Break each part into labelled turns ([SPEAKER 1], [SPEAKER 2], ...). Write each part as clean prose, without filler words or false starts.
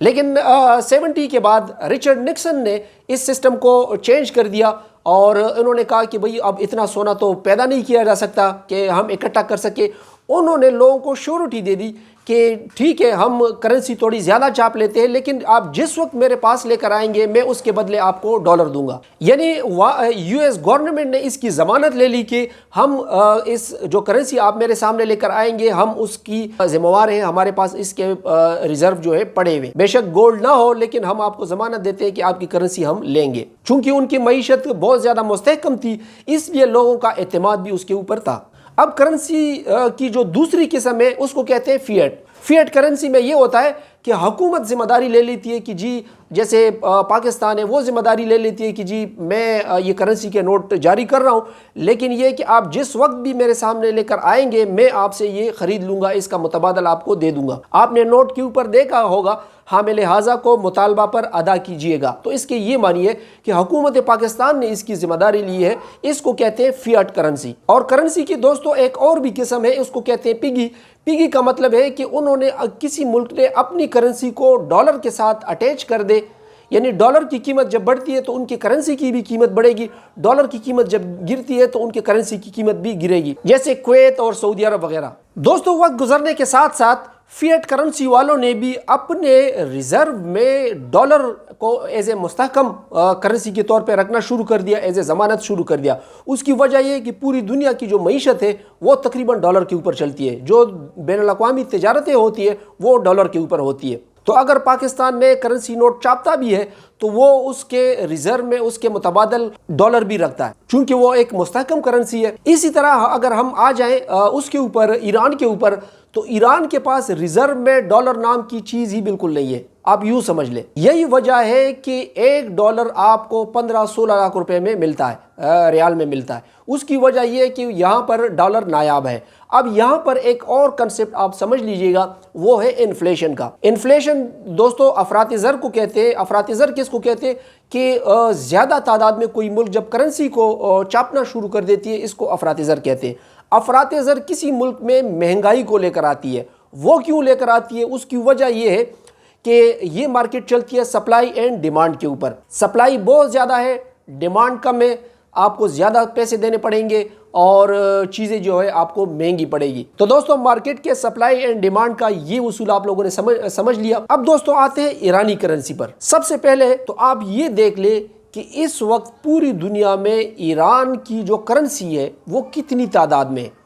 [SPEAKER 1] لیکن 70 کے بعد رچرڈ نکسن نے اس سسٹم کو چینج کر دیا اور انہوں نے کہا کہ بھئی اب اتنا سونا تو پیدا نہیں کیا جا سکتا کہ ہم اکٹھا کر سکے. انہوں نے لوگوں کو شیورٹی دے دی کہ ٹھیک ہے ہم کرنسی تھوڑی زیادہ چھاپ لیتے ہیں لیکن آپ جس وقت میرے پاس لے کر آئیں گے میں اس کے بدلے آپ کو ڈالر دوں گا. یعنی یو ایس گورنمنٹ نے اس کی ضمانت لے لی کہ ہم اس جو کرنسی آپ میرے سامنے لے کر آئیں گے ہم اس کی ذمہ وار ہیں, ہمارے پاس اس کے ریزرو جو ہے پڑے ہوئے, بے شک گولڈ نہ ہو لیکن ہم آپ کو ضمانت دیتے ہیں کہ آپ کی کرنسی ہم لیں گے. چونکہ ان کی معیشت بہت زیادہ مستحکم تھی اس لیے لوگوں کا اعتماد بھی اس کے اوپر تھا. اب کرنسی کی جو دوسری قسم ہے اس کو کہتے ہیں فیٹ. فیٹ کرنسی میں یہ ہوتا ہے کہ حکومت ذمہ داری لے لیتی ہے کہ جی جیسے پاکستان ہے وہ ذمہ داری لے لیتی ہے کہ جی میں یہ کرنسی کے نوٹ جاری کر رہا ہوں لیکن یہ کہ آپ جس وقت بھی میرے سامنے لے کر آئیں گے میں آپ سے یہ خرید لوں گا, اس کا متبادل آپ کو دے دوں گا. آپ نے نوٹ کے اوپر دیکھا ہوگا حامل حاضہ کو مطالبہ پر ادا کیجئے گا, تو اس کے یہ معنی ہے کہ حکومت پاکستان نے اس کی ذمہ داری لی ہے. اس کو کہتے ہیں فیٹ کرنسی. اور کرنسی کی دوستو ایک اور بھی قسم ہے, اس کو کہتے ہیں پگی. پگی کا مطلب ہے کہ انہوں نے کسی ملک نے اپنی کرنسی کو ڈالر کے ساتھ اٹیچ کر دے, یعنی ڈالر کی قیمت جب بڑھتی ہے تو ان کی کرنسی کی بھی قیمت بڑھے گی, ڈالر کی قیمت جب گرتی ہے تو ان کی کرنسی کی قیمت بھی گرے گی, جیسے کویت اور سعودی عرب وغیرہ. دوستو وقت گزرنے کے ساتھ ساتھ فیٹ کرنسی والوں نے بھی اپنے ریزرو میں ڈالر کو ایز اے مستحکم کرنسی کے طور پہ رکھنا شروع کر دیا, ایز اے ضمانت شروع کر دیا. اس کی وجہ یہ کہ پوری دنیا کی جو معیشت ہے وہ تقریباً ڈالر کے اوپر چلتی ہے, جو بین الاقوامی تجارتیں ہوتی ہے وہ ڈالر کے اوپر ہوتی ہے. تو اگر پاکستان میں کرنسی نوٹ چھاپتا بھی ہے تو وہ اس کے ریزرو میں اس کے متبادل ڈالر بھی رکھتا ہے چونکہ وہ ایک مستحکم کرنسی ہے. اسی طرح اگر ہم آ جائیں اس کے اوپر ایران کے اوپر, تو ایران کے پاس ریزرو میں ڈالر نام کی چیز ہی بالکل نہیں ہے. آپ یوں سمجھ لیں یہی وجہ ہے کہ ایک ڈالر آپ کو 15-16 لاکھ روپے میں ملتا ہے, ریال میں ملتا ہے. اس کی وجہ یہ ہے کہ یہاں پر ڈالر نایاب ہے. اب یہاں پر ایک اور کنسپٹ آپ سمجھ لیجئے گا, وہ ہے انفلیشن کا. انفلیشن دوستو افراط زر کو کہتے ہیں. افراط زر کس کو کہتے ہیں کہ زیادہ تعداد میں کوئی ملک جب کرنسی کو چھاپنا شروع کر دیتی ہے, اس کو افراط زر کہتے ہیں. افراط زر کسی ملک میں مہنگائی کو لے کر آتی ہے. وہ کیوں لے کر آتی ہے؟ اس کی وجہ یہ ہے کہ یہ مارکیٹ چلتی ہے سپلائی اینڈ ڈیمانڈ کے اوپر. سپلائی بہت زیادہ ہے, ڈیمانڈ کم ہے, آپ کو زیادہ پیسے دینے پڑیں گے اور چیزیں جو ہے آپ کو مہنگی پڑے گی. تو دوستو مارکیٹ کے سپلائی اینڈ ڈیمانڈ کا یہ اصول آپ لوگوں نے سمجھ لیا. اب دوستو آتے ہیں ایرانی کرنسی پر. سب سے پہلے تو آپ یہ دیکھ لیں کہ اس وقت پوری دنیا میں ایران کی جو کرنسی ہے وہ کتنی تعداد میں ہے.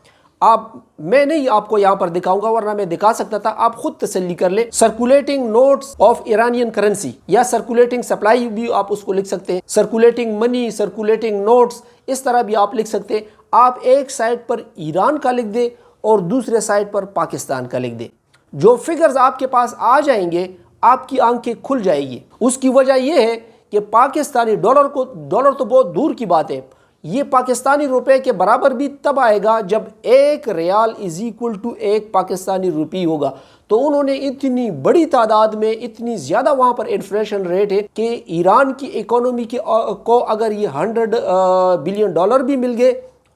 [SPEAKER 1] میں نہیں آپ کو یہاں پر دکھاؤں گا ورنہ میں دکھا سکتا تھا, آپ خود تسلی کر لیں. Circulating notes of Iranian currency یا سرکولیٹنگ سپلائی بھی آپ اس کو لکھ سکتے ہیں. سرکولیٹنگ منی, سرکولیٹنگ نوٹس, اس طرح بھی آپ لکھ سکتے ہیں. آپ ایک سائٹ پر ایران کا لکھ دیں اور دوسرے سائٹ پر پاکستان کا لکھ دیں. جو فگرز آپ کے پاس آ جائیں گے آپ کی آنکھیں کھل جائے گی. اس کی وجہ یہ ہے کہ پاکستانی ڈالر تو بہت دور کی بات ہے, یہ پاکستانی روپے کے برابر بھی تب آئے گا جب ایک ریال از ایکول ٹو ایک پاکستانی روپی ہوگا. تو انہوں نے اتنی بڑی تعداد میں اتنی زیادہ وہاں پر انفلیشن ریٹ ہے کہ ایران کی اکانومی کو اگر یہ $100 بلین بھی مل گئے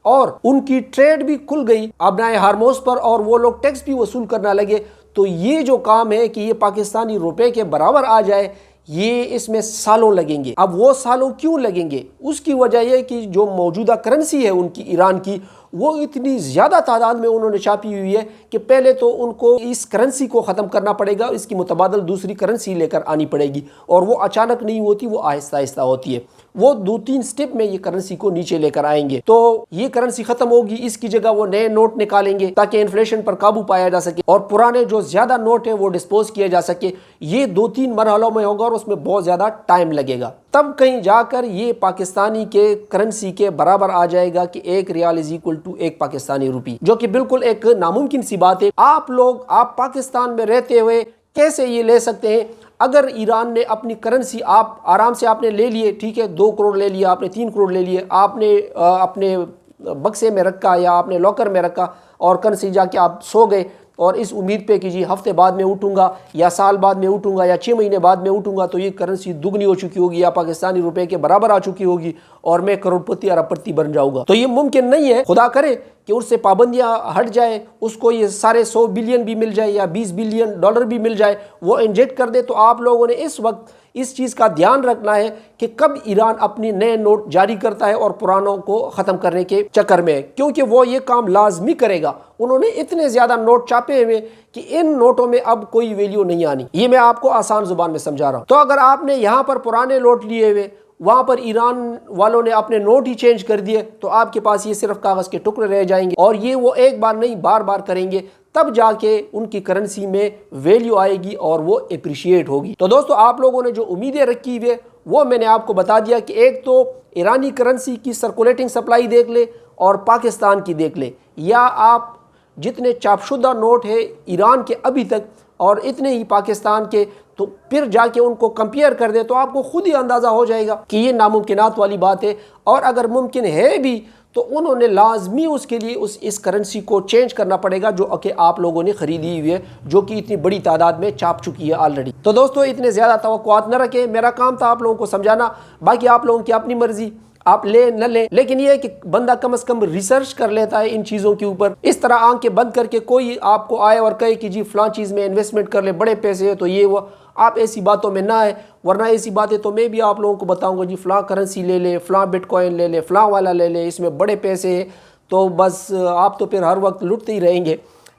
[SPEAKER 1] اور ان کی ٹریڈ بھی کھل گئی ابنائے ہارموز پر اور وہ لوگ ٹیکس بھی وصول کرنا لگے, تو یہ جو کام ہے کہ یہ پاکستانی روپے کے برابر آ جائے یہ اس میں سالوں لگیں گے. اب وہ سالوں کیوں لگیں گے؟ اس کی وجہ یہ کہ جو موجودہ کرنسی ہے ان کی ایران کی وہ اتنی زیادہ تعداد میں انہوں نے چھاپی ہوئی ہے کہ پہلے تو ان کو اس کرنسی کو ختم کرنا پڑے گا, اس کی متبادل دوسری کرنسی لے کر آنی پڑے گی اور وہ اچانک نہیں ہوتی, وہ آہستہ آہستہ ہوتی ہے. وہ 2-3 سٹیپ میں یہ کرنسی کو نیچے لے کر آئیں گے. تو یہ کرنسی ختم ہوگی, اس کی جگہ وہ نئے نوٹ نکالیں گے تاکہ انفلیشن پر قابو پایا جا سکے اور پرانے جو زیادہ نوٹ ہیں وہ ڈسپوز کیا جا سکے. یہ 2-3 مرحلوں میں ہوگا اور اس میں بہت زیادہ ٹائم لگے گا. تب کہیں جا کر یہ پاکستانی کے کرنسی کے برابر آ جائے گا کہ ایک ریال از ایکول ٹو ایک پاکستانی روپی, جو کہ بالکل ایک ناممکن سی بات ہے. آپ پاکستان میں رہتے ہوئے کیسے یہ لے سکتے ہیں؟ اگر ایران نے اپنی کرنسی آپ آرام سے آپ نے لے لیے, ٹھیک ہے 2 کروڑ لے لیا, آپ نے 3 کروڑ لے لیے, آپ نے اپنے بکسے میں رکھا یا آپ نے لاکر میں رکھا اور کرنسی جا کے آپ سو گئے اور اس امید پہ کہ جی ہفتے بعد میں اٹھوں گا یا سال بعد میں اٹھوں گا یا 6 مہینے بعد میں اٹھوں گا تو یہ کرنسی دگنی ہو چکی ہوگی یا پاکستانی روپے کے برابر آ چکی ہوگی اور میں کروڑپتی ارب پتی بن جاؤں گا. تو یہ ممکن نہیں ہے. خدا کرے کہ اس سے پابندیاں ہٹ جائیں, اس کو یہ سارے 100 بلین بھی مل جائے یا 20 بلین ڈالر بھی مل جائے, وہ انجیکٹ کر دے. تو آپ لوگوں نے اس وقت اس چیز کا دھیان رکھنا ہے کہ کب ایران اپنی نئے نوٹ جاری کرتا ہے اور پرانوں کو ختم کرنے کے چکر میں, کیونکہ وہ یہ کام لازمی کرے گا. انہوں نے اتنے زیادہ نوٹ چھاپے ہوئے کہ ان نوٹوں میں اب کوئی ویلیو نہیں آنی. یہ میں آپ کو آسان زبان میں سمجھا رہا ہوں. تو اگر آپ نے یہاں پر پرانے نوٹ لیے ہوئے, وہاں پر ایران والوں نے اپنے نوٹ ہی چینج کر دیے, تو آپ کے پاس یہ صرف کاغذ کے ٹکڑے رہ جائیں گے, اور یہ وہ ایک بار نہیں بار بار کریں گے, تب جا کے ان کی کرنسی میں ویلیو آئے گی اور وہ اپریشیٹ ہوگی. تو دوستو آپ لوگوں نے جو امیدیں رکھی ہوئے وہ میں نے آپ کو بتا دیا کہ ایک تو ایرانی کرنسی کی سرکولیٹنگ سپلائی دیکھ لے اور پاکستان کی دیکھ لے, یا آپ جتنے چاپ شدہ نوٹ ہے ایران کے ابھی تک اور اتنے ہی پاکستان کے, تو پھر جا کے ان کو کمپیئر کر دے تو آپ کو خود ہی اندازہ ہو جائے گا کہ یہ ناممکنات والی بات ہے. اور اگر ممکن ہے بھی تو انہوں نے لازمی اس کے لیے اس کرنسی کو چینج کرنا پڑے گا جو کہ آپ لوگوں نے خریدی ہوئی ہے, جو کہ اتنی بڑی تعداد میں چھاپ چکی ہے آلریڈی. تو دوستو اتنے زیادہ توقعات نہ رکھیں, میرا کام تھا آپ لوگوں کو سمجھانا, باقی آپ لوگوں کی اپنی مرضی, آپ لیں نہ لیں, لیکن یہ ہے کہ بندہ کم از کم ریسرچ کر لیتا ہے ان چیزوں کے اوپر. اس طرح آنکھیں بند کر کے کوئی آپ کو آئے اور کہے کہ جی فلاں چیز میں انویسٹمنٹ کر لے, بڑے پیسے ہیں تو یہ وہ, آپ ایسی باتوں میں نہ آئے. ورنہ ایسی باتیں تو میں بھی آپ لوگوں کو بتاؤں گا, جی فلاں کرنسی لے لے, فلاں بٹ کوائن لے لے, فلاں والا لے لے, اس میں بڑے پیسے ہیں, تو بس آپ تو پھر ہر وقت لٹتے ہی رہیں گے.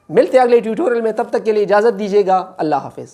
[SPEAKER 1] ملتے ہیں اگلے ٹیوٹوریل میں, تب تک کے لیے اجازت دیجیے گا. اللہ حافظ.